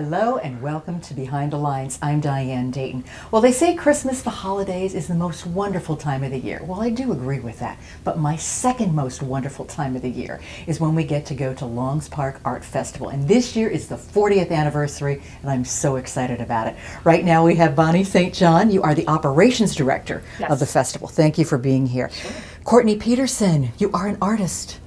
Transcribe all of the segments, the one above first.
Hello and welcome to Behind the Lines. I'm Diane Dayton. Well, they say Christmas, the holidays, is the most wonderful time of the year. Well, I do agree with that. But my second most wonderful time of the year is when we get to go to Longs Park Art Festival. And this year is the 40th anniversary, and I'm so excited about it. Right now we have Bonnie St. John. You are the operations director of the festival. Thank you for being here. Sure. Courtney Peterson, you are an artist.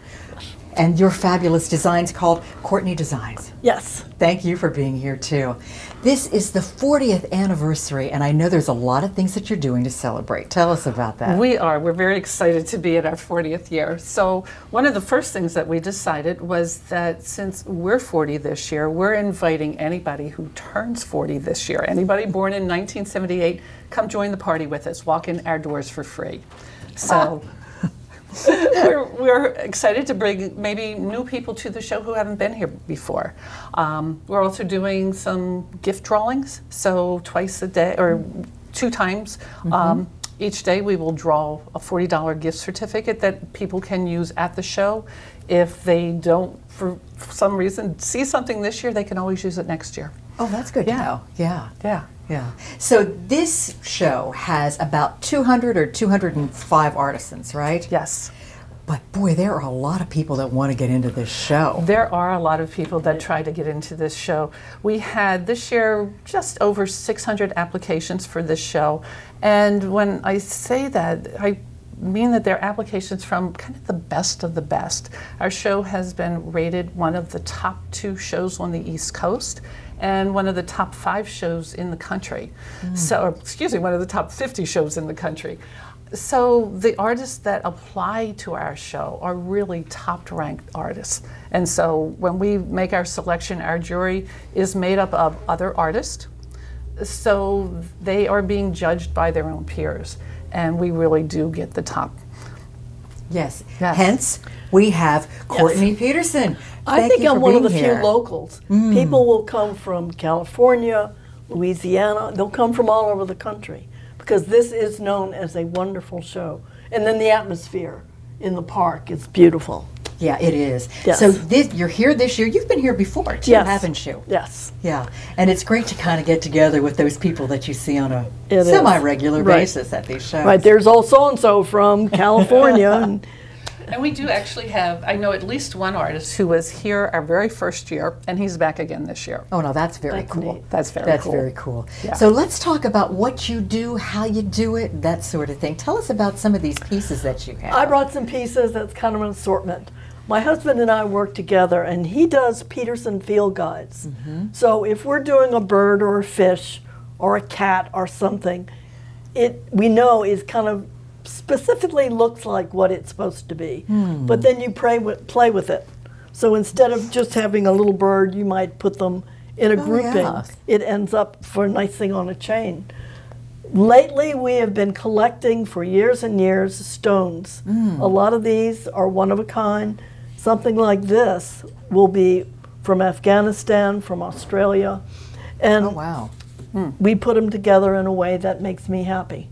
And your fabulous designs called Courtney Designs. Yes. Thank you for being here too. This is the 40th anniversary, and I know there's a lot of things that you're doing to celebrate. Tell us about that. We're very excited to be at our 40th year. So one of the first things that we decided was that since we're 40 this year, we're inviting anybody who turns 40 this year. Anybody born in 1978, come join the party with us. Walk in our doors for free. So. We're excited to bring maybe new people to the show who haven't been here before. We're also doing some gift drawings, so twice a day, or 2 times each day we will draw a $40 gift certificate that people can use at the show. If they don't, for some reason, see something this year, they can always use it next year. Oh, that's good to know. Yeah. Yeah. Yeah. So this show has about 200 or 205 artisans, right? Yes. But boy, there are a lot of people that want to get into this show. There are a lot of people that try to get into this show. We had this year just over 600 applications for this show. And when I say that, I mean that they're applications from kind of the best of the best. Our show has been rated one of the top 2 shows on the East Coast and one of the top 5 shows in the country. So, excuse me, one of the top 50 shows in the country. So the artists that apply to our show are really top-ranked artists. And so when we make our selection, our jury is made up of other artists. So they are being judged by their own peers. And we really do get the top. Yes. Hence, we have Courtney Peterson. I think I'm one of the few locals. People will come from California, Louisiana. They'll come from all over the country because this is known as a wonderful show. And then the atmosphere in the park is beautiful. Yeah, it is. Yes. So you're here this year. You've been here before, too, haven't you? Yes. Yeah, and it's great to kind of get together with those people that you see on a semi-regular basis at these shows. Right, there's old so-and-so from California. And we do actually have, I know at least one artist who was here our very first year, and he's back again this year. Oh, no, that's very cool. Neat. That's very cool. Very cool. Yeah. So let's talk about what you do, how you do it, that sort of thing. Tell us about some of these pieces that you have. I brought some pieces that's kind of an assortment. My husband and I work together, and he does Peterson field guides. So if we're doing a bird or a fish or a cat or something, we know is kind of specifically looks like what it's supposed to be. But then you play with it. So instead of just having a little bird, you might put them in a grouping. Yeah. It ends up for a nice thing on a chain. Lately, we have been collecting for years and years stones. A lot of these are one of a kind. Something like this will be from Afghanistan, from Australia. And we put them together in a way that makes me happy.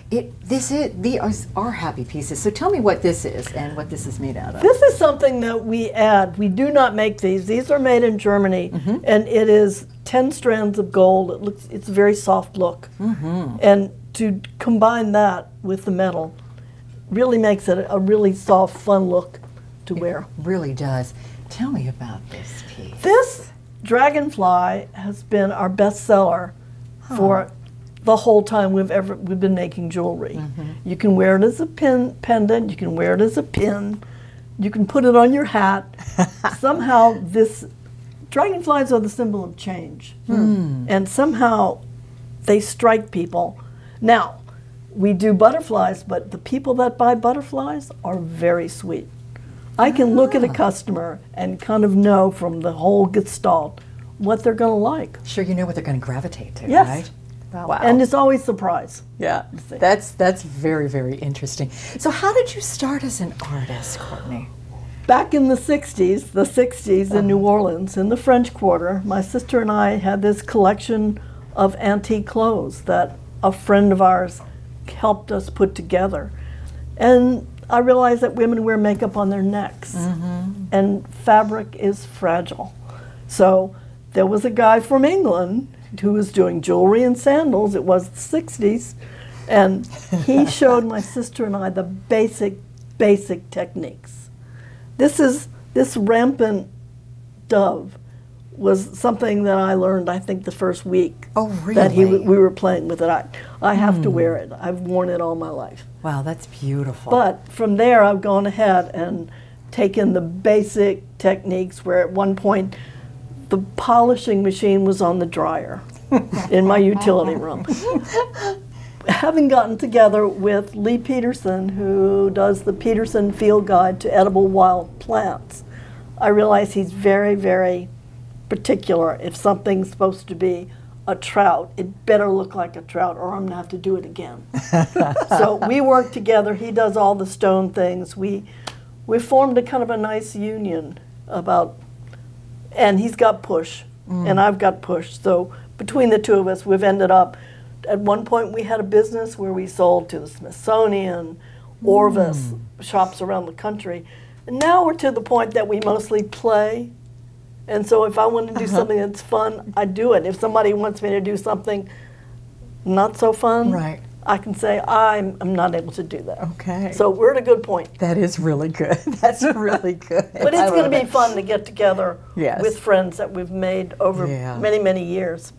These are happy pieces. So tell me what this is and what this is made out of. This is something that we add. We do not make these. These are made in Germany, and it is 10 strands of gold. It's a very soft look. And to combine that with the metal really makes it a really soft, fun look to wear. It really does. Tell me about this piece. This dragonfly has been our best seller for the whole time we've been making jewelry. You can wear it as a pendant, you can wear it as a pin, you can put it on your hat. Somehow dragonflies are the symbol of change. And somehow they strike people. Now, we do butterflies, but the people that buy butterflies are very sweet. I can look at a customer and kind of know from the whole gestalt what they're going to like. Sure, you know what they're going to gravitate to, yes. Right? Wow. And it's always a surprise. Yeah, that's very, very interesting. So how did you start as an artist, Courtney? Back in the 60s in New Orleans, in the French Quarter, my sister and I had this collection of antique clothes that a friend of ours helped us put together. And I realized that women wear makeup on their necks, and fabric is fragile. So there was a guy from England who was doing jewelry and sandals. It was the 60s. And he showed my sister and I the basic techniques. This rampant dove was something that I learned, I think, the first week. Oh, really? That we were playing with it. I have to wear it. I've worn it all my life. Wow, that's beautiful. But from there, I've gone ahead and taken the basic techniques where at one point the polishing machine was on the dryer in my utility room. Having gotten together with Lee Peterson, who does the Peterson Field Guide to Edible Wild Plants, I realize he's very, very particular. If something's supposed to be a trout, it better look like a trout or I'm going to have to do it again. So we work together. He does all the stone things. We formed a kind of a nice union about, and he's got push, and I've got push. So between the two of us, we've ended up, at one point we had a business where we sold to the Smithsonian, Orvis, shops around the country. And now we're to the point that we mostly play. And so if I want to do something that's fun, I do it. If somebody wants me to do something not so fun, right, I can say, I'm not able to do that. Okay. So we're at a good point. That is really good. That's really good. But it's going to be fun to get together Yes. with friends that we've made over many, many years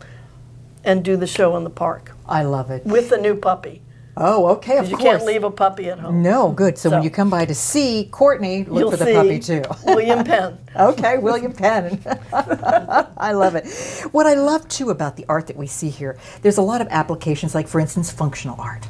and do the show in the park. I love it. With the new puppy. Oh, okay, of You course. can't leave a puppy at home. No, good. So when you come by to see Courtney, look You'll for the see puppy too. William Penn. Okay, William Penn. I love it. What I love too about the art that we see here, there's a lot of applications, like for instance, functional art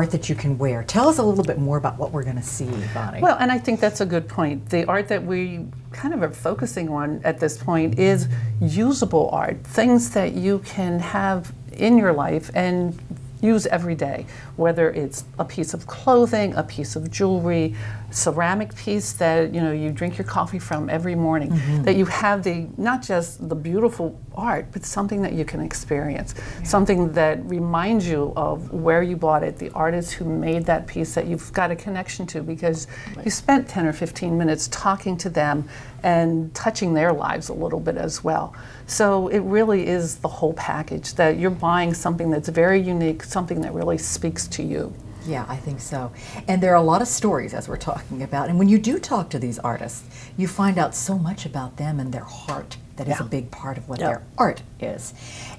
that you can wear. Tell us a little bit more about what we're going to see, Bonnie. Well, and I think that's a good point. The art that we kind of are focusing on at this point is usable art, things that you can have in your life and use every day, whether it's a piece of clothing, a piece of jewelry, ceramic piece that you drink your coffee from every morning, that you have not just the beautiful art, but something that you can experience, something that reminds you of where you bought it, the artist who made that piece that you've got a connection to because you spent 10 or 15 minutes talking to them and touching their lives a little bit as well. So it really is the whole package, that you're buying something that's very unique, something that really speaks to you. Yeah, I think so. And there are a lot of stories, as we're talking about. And when you do talk to these artists, you find out so much about them and their heart that is a big part of what their art is.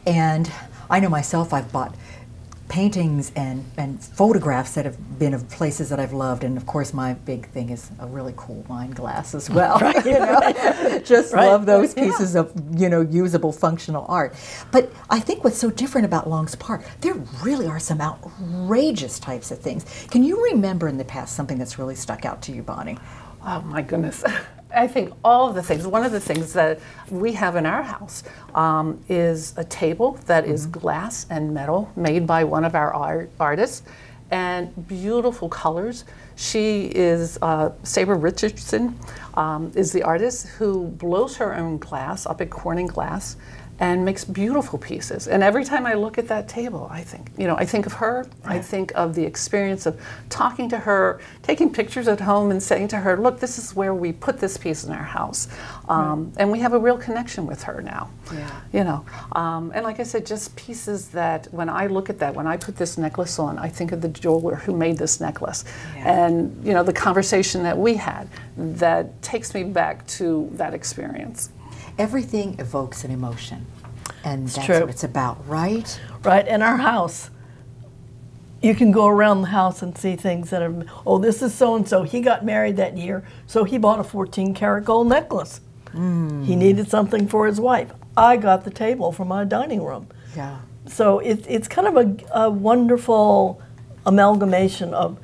And I know myself, I've bought paintings and photographs that have been of places that I've loved, and of course my big thing is a really cool wine glass as well. Just love those pieces of usable functional art. But I think what's so different about Long's Park, there really are some outrageous types of things. Can you remember in the past something that's really stuck out to you, Bonnie? Oh my goodness. I think all of the things, one of the things that we have in our house is a table that is glass and metal made by one of our artists, and beautiful colors. She is, Sabre Richardson is the artist who blows her own glass up at Corning Glass and makes beautiful pieces. And every time I look at that table, I think of her, I think of the experience of talking to her, taking pictures at home and saying to her, look, this is where we put this piece in our house. And we have a real connection with her now. And like I said, just pieces that when I look at that, when I put this necklace on, I think of the jeweler who made this necklace. And the conversation that we had that takes me back to that experience. Everything evokes an emotion, and that's true. what it's about, right? Right, in our house, you can go around the house and see things that are, oh, this is so-and-so, he got married that year, so he bought a 14-karat gold necklace. He needed something for his wife. I got the table for my dining room. Yeah. So it's kind of a wonderful amalgamation of,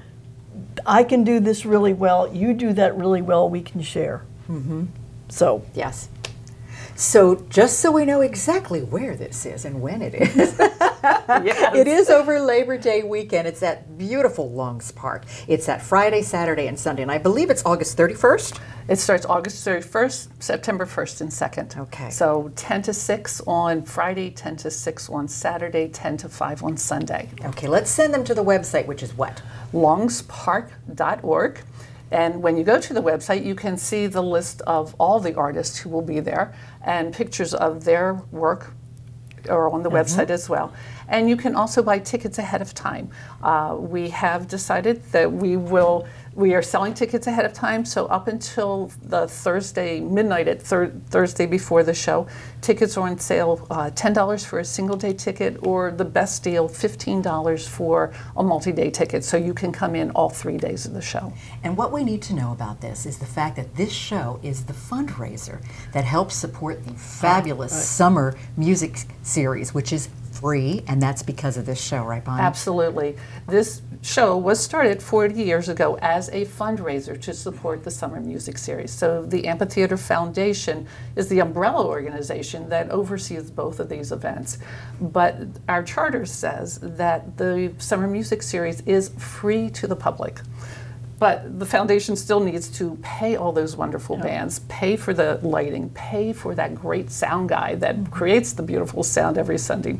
I can do this really well, you do that really well, we can share. So. Yes. So just so we know exactly where this is and when it is, it is over Labor Day weekend. It's at beautiful Long's Park. It's that Friday, Saturday, and Sunday, and I believe it's August 31st? It starts August 31st, September 1st and 2nd. Okay. So 10 to 6 on Friday, 10 to 6 on Saturday, 10 to 5 on Sunday. Okay, let's send them to the website, which is what? longspark.org. And when you go to the website, you can see the list of all the artists who will be there, and pictures of their work are on the website as well. And you can also buy tickets ahead of time. We have decided that we are selling tickets ahead of time, so up until the Thursday, midnight at Thursday before the show, tickets are on sale, $10 for a single day ticket, or the best deal, $15 for a multi-day ticket, so you can come in all 3 days of the show. And what we need to know about this is the fact that this show is the fundraiser that helps support the fabulous summer music series, which is free, and that's because of this show, right, Bonnie? Absolutely. This show was started 40 years ago as a fundraiser to support the summer music series. So the Amphitheater Foundation is the umbrella organization that oversees both of these events. But our charter says that the summer music series is free to the public. But the foundation still needs to pay all those wonderful bands, pay for the lighting, pay for that great sound guy that creates the beautiful sound every Sunday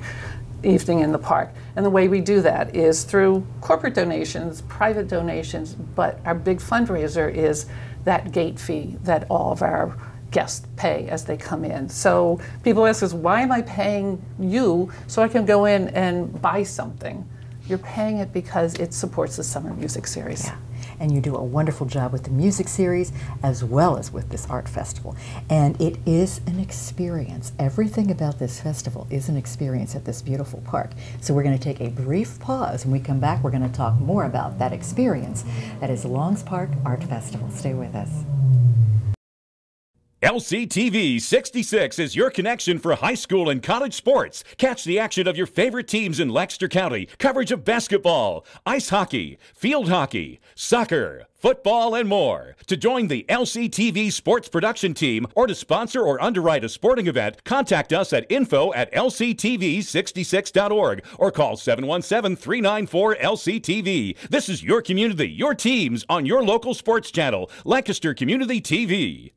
evening in the park. And the way we do that is through corporate donations, private donations, but our big fundraiser is that gate fee that all of our guests pay as they come in. So people ask us, why am I paying you so I can go in and buy something? You're paying it because it supports the summer music series. Yeah. And you do a wonderful job with the music series as well as with this art festival. And it is an experience. Everything about this festival is an experience at this beautiful park. So we're going to take a brief pause. When we come back, we're going to talk more about that experience that is Longs Park Art Festival. Stay with us. LCTV 66 is your connection for high school and college sports. Catch the action of your favorite teams in Lancaster County. Coverage of basketball, ice hockey, field hockey, soccer, football, and more. To join the LCTV sports production team or to sponsor or underwrite a sporting event, contact us at info@lctv66.org or call 717-394-LCTV. This is your community, your teams on your local sports channel, Lancaster Community TV.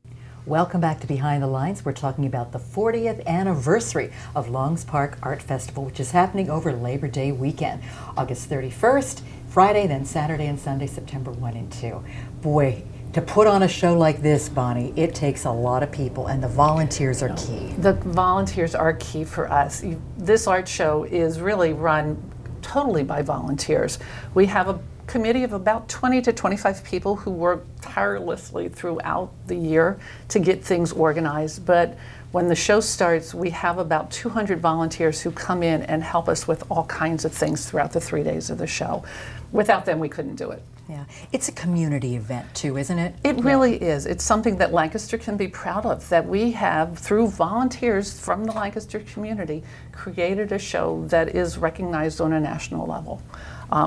Welcome back to Behind the Lines. We're talking about the 40th anniversary of Longs Park Art Festival, which is happening over Labor Day weekend, August 31st, Friday, then Saturday and Sunday, September 1 and 2. Boy, to put on a show like this, Bonnie, it takes a lot of people, and the volunteers are key. The volunteers are key for us. This art show is really run totally by volunteers. We have a committee of about 20 to 25 people who work tirelessly throughout the year to get things organized. But when the show starts, we have about 200 volunteers who come in and help us with all kinds of things throughout the 3 days of the show. Without them, we couldn't do it. Yeah, it's a community event too, isn't it? It really is. It's something that Lancaster can be proud of, that we have, through volunteers from the Lancaster community, created a show that is recognized on a national level.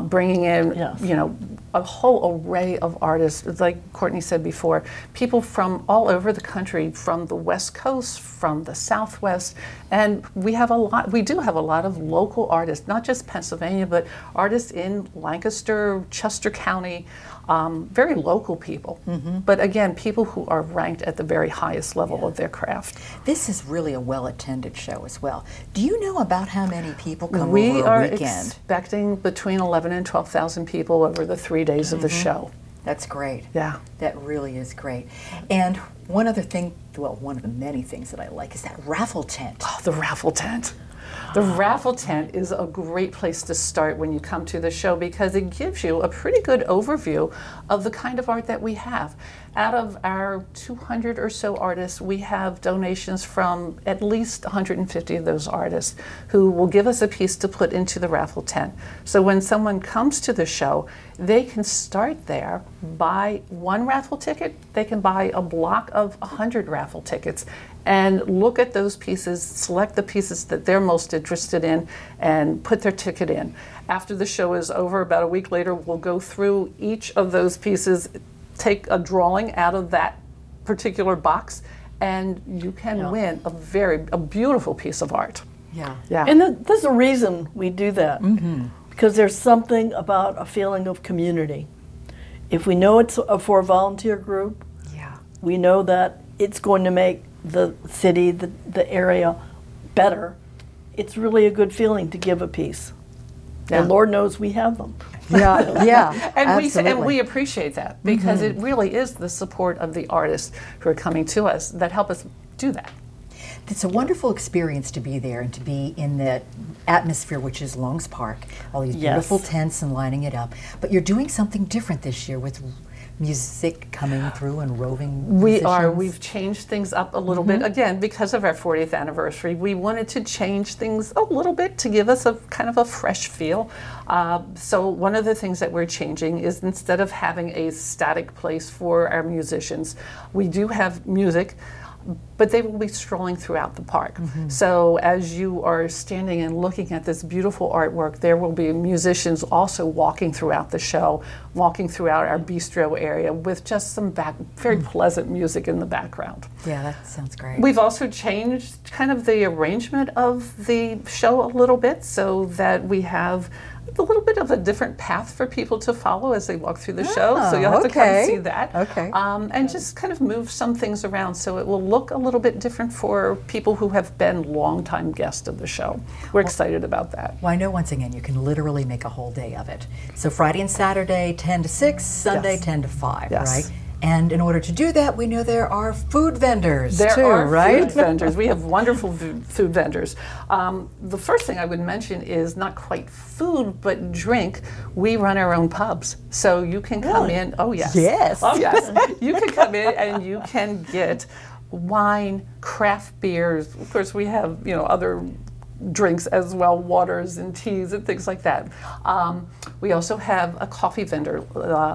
Bringing in, you know, a whole array of artists, like Courtney said before, people from all over the country, from the West Coast, from the Southwest, and we do have a lot of local artists, not just Pennsylvania, but artists in Lancaster, Chester County, very local people. But again, people who are ranked at the very highest level of their craft. This is really a well-attended show as well. Do you know about how many people come over a We are weekend? expecting between 11 and 12,000 people over the 3 days of the show. That's great. Yeah. That really is great. And one other thing, well, one of the many things that I like is that raffle tent. Oh, the raffle tent. The raffle tent is a great place to start when you come to the show because it gives you a pretty good overview of the kind of art that we have. Out of our 200 or so artists, we have donations from at least 150 of those artists who will give us a piece to put into the raffle tent. So when someone comes to the show, they can start there, buy one raffle ticket, they can buy a block of 100 raffle tickets, and look at those pieces, select the pieces that they're most interested in, and put their ticket in. After the show is over, about a week later, we'll go through each of those pieces, take a drawing out of that particular box, and you can win a beautiful piece of art. Yeah. And there's a reason we do that, because there's something about a feeling of community. If we know it's for a volunteer group, we know that it's going to make the city, the area better. It's really a good feeling to give a piece. Yeah. And Lord knows we have them. Yeah, yeah, And absolutely. we appreciate that, because it really is the support of the artists who are coming to us that help us do that. It's a wonderful experience to be there and to be in that atmosphere, which is Longs Park, all these beautiful tents and lining it up. But you're doing something different this year with music coming through and roving We musicians. are. We've changed things up a little bit. Again, because of our 40th anniversary, we wanted to change things a little bit to give us a kind of a fresh feel. So one of the things that we're changing is, instead of having a static place for our musicians, we do have music, but they will be strolling throughout the park. So as you are standing and looking at this beautiful artwork, there will be musicians also walking throughout the show, walking throughout our bistro area with just some very pleasant music in the background. Yeah, that sounds great. We've also changed kind of the arrangement of the show a little bit, so that we have a little bit of a different path for people to follow as they walk through the show. So you'll have to come see that. Okay. And just kind of move some things around so it will look a little bit different for people who have been longtime guests of the show. We're excited about that. Well, I know, once again, you can literally make a whole day of it. So Friday and Saturday, 10 to 6, Sunday, 10 to 5, Yes. right? And in order to do that, we know there are food vendors There too, are right? food vendors. We have wonderful food vendors. The first thing I would mention is not quite food, but drink. We run our own pubs, so you can come in. Oh yes. Yes. Oh yes. You can come in and you can get wine, craft beers. Of course, we have other drinks as well, waters and teas and things like that. We also have a coffee vendor.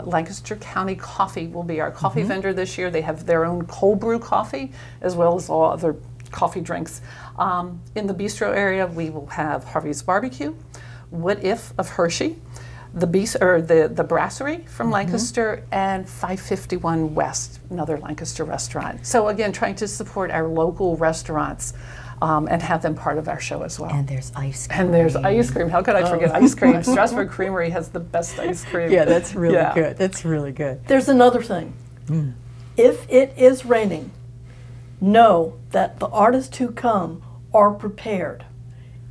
Lancaster County Coffee will be our coffee vendor this year. They have their own cold brew coffee, as well as all other coffee drinks. In the bistro area, we will have Harvey's Barbecue, What If of Hershey, the Brasserie from Lancaster, and 551 West, another Lancaster restaurant. So again, trying to support our local restaurants and have them part of our show as well. And there's ice cream. And there's ice cream. How could I forget ice cream? Strasburg Creamery has the best ice cream. Yeah, that's really good. That's really good. There's another thing. If it is raining, know that the artists who come are prepared.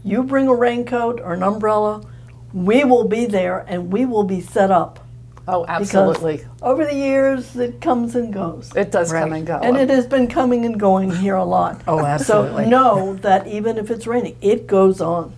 You bring a raincoat or an umbrella, we will be there and we will be set up. Oh, absolutely. Because over the years, it comes and goes. It does come and go. And it has been coming and going here a lot. Oh, absolutely. So know that even if it's raining, it goes on.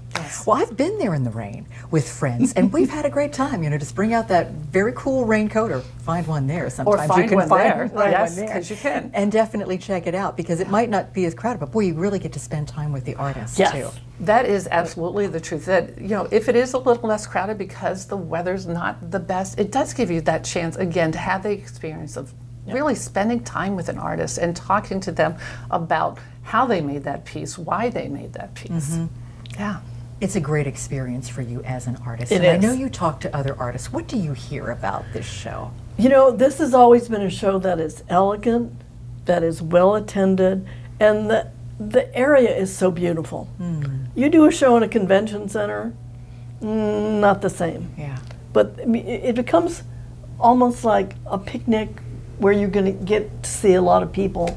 Well, I've been there in the rain with friends, and we've had a great time. Just bring out that very cool raincoat, or find one there. Sometimes find you can one there. find Yes, one there. 'cause you can. And definitely check it out, because it might not be as crowded, but boy, you really get to spend time with the artists Yes. too. That is absolutely the truth. That if it is a little less crowded because the weather's not the best, it does give you that chance again to have the experience of really spending time with an artist and talking to them about how they made that piece, why they made that piece. Yeah. It's a great experience for you as an artist. It and I is. know you talk to other artists. What do you hear about this show? This has always been a show that is elegant, that is well attended, and the area is so beautiful. You do a show in a convention center, not the same. Yeah. But I mean, it becomes almost like a picnic where you're going to get to see a lot of people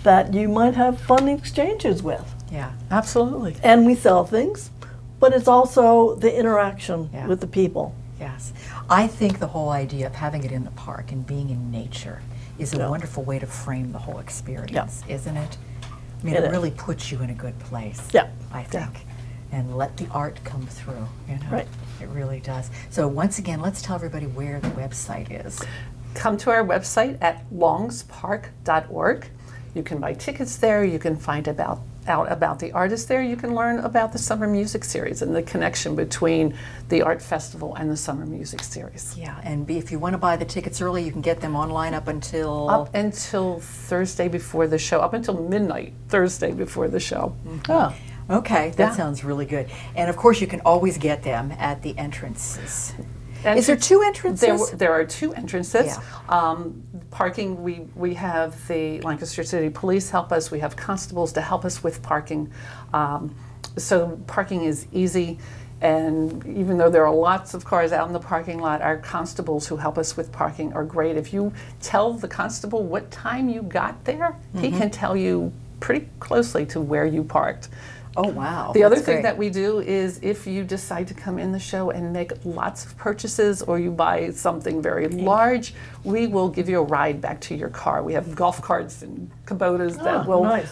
that you might have fun exchanges with. Yeah. Absolutely. And we sell things, but it's also the interaction Yeah. with the people. Yes. I think the whole idea of having it in the park and being in nature is a wonderful way to frame the whole experience, isn't it? I mean, It it is. really puts you in a good place, Yeah. I think. And let the art come through, Right. It really does. So once again, let's tell everybody where the website is. Come to our website at longspark.org. You can buy tickets there. You can find out about the artists there. You can learn about the Summer Music Series and the connection between the Art Festival and the Summer Music Series. Yeah, and if you want to buy the tickets early, you can get them online up until... Up until Thursday before the show, up until midnight Thursday before the show. Oh. Okay, that sounds really good. And of course, you can always get them at the entrances. Is there two entrances? There are two entrances. Yeah. Parking, we have the Lancaster City Police help us. We have constables to help us with parking. So parking is easy. And even though there are lots of cars out in the parking lot, our constables who help us with parking are great. If you tell the constable what time you got there, he can tell you pretty closely to where you parked. Oh, wow. The other That's thing great. that we do is if you decide to come in the show and make lots of purchases or you buy something very large, we will give you a ride back to your car. We have golf carts and Kubotas that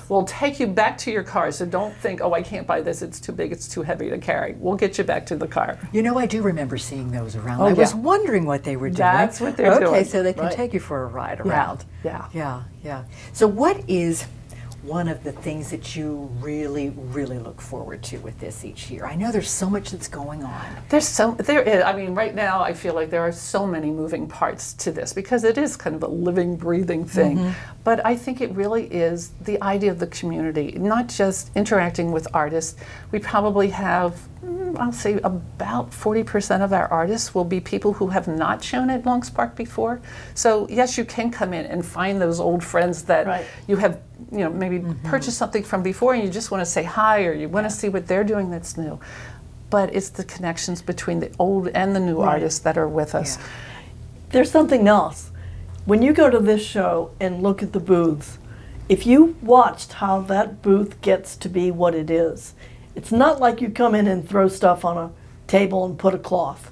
will take you back to your car. So don't think, oh, I can't buy this. It's too big. It's too heavy to carry. We'll get you back to the car. You know, I do remember seeing those around. Oh, I was yeah. wondering what they were doing. That's what they're doing. Okay, so they can Right. take you for a ride around. Yeah. Yeah. So what is one of the things that you really, really look forward to with this each year? I know there's so much that's going on. There is. I mean, right now I feel like there are so many moving parts to this because it is kind of a living, breathing thing. But I think it really is the idea of the community, not just interacting with artists. We probably have, I'll say about 40% of our artists will be people who have not shown at Longs Park before. So yes, you can come in and find those old friends that you have, maybe purchased something from before and you just want to say hi or you want to see what they're doing that's new. But it's the connections between the old and the new artists that are with us. Yeah. There's something else. When you go to this show and look at the booths, if you watched how that booth gets to be what it is, it's not like you come in and throw stuff on a table and put a cloth.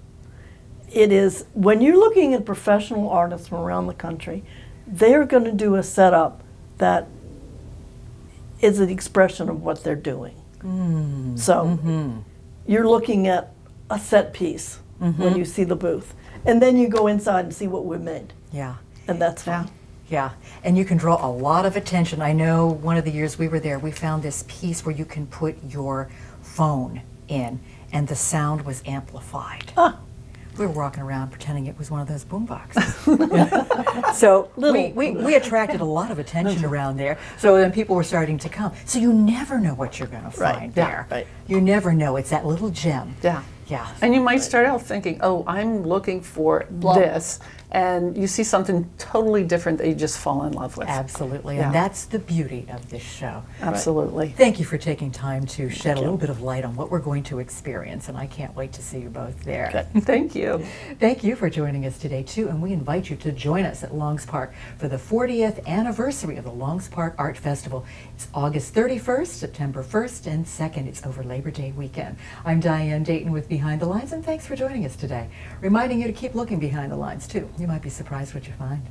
It is, when you're looking at professional artists from around the country, they're going to do a setup that is an expression of what they're doing. So you're looking at a set piece when you see the booth. And then you go inside and see what we made. Yeah. And that's fun. Yeah, and you can draw a lot of attention. I know one of the years we were there, we found this piece where you can put your phone in, and the sound was amplified. We were walking around pretending it was one of those boom boxes. So we attracted a lot of attention around there. So then people were starting to come. So you never know what you're going to find there. Right. You never know. It's that little gem. Yeah. Yeah. And you might start out thinking, oh, I'm looking for this. And you see something totally different that you just fall in love with. Absolutely. Yeah. And that's the beauty of this show. Absolutely. Thank you for taking time to shed a little bit of light on what we're going to experience, and I can't wait to see you both there. Thank you. Thank you for joining us today, too, and we invite you to join us at Longs Park for the 40th anniversary of the Longs Park Art Festival. It's August 31st, September 1st, and 2nd. It's over Labor Day weekend. I'm Diane Dayton with Behind the Lines, and thanks for joining us today. Reminding you to keep looking behind the lines, too. You might be surprised what you find.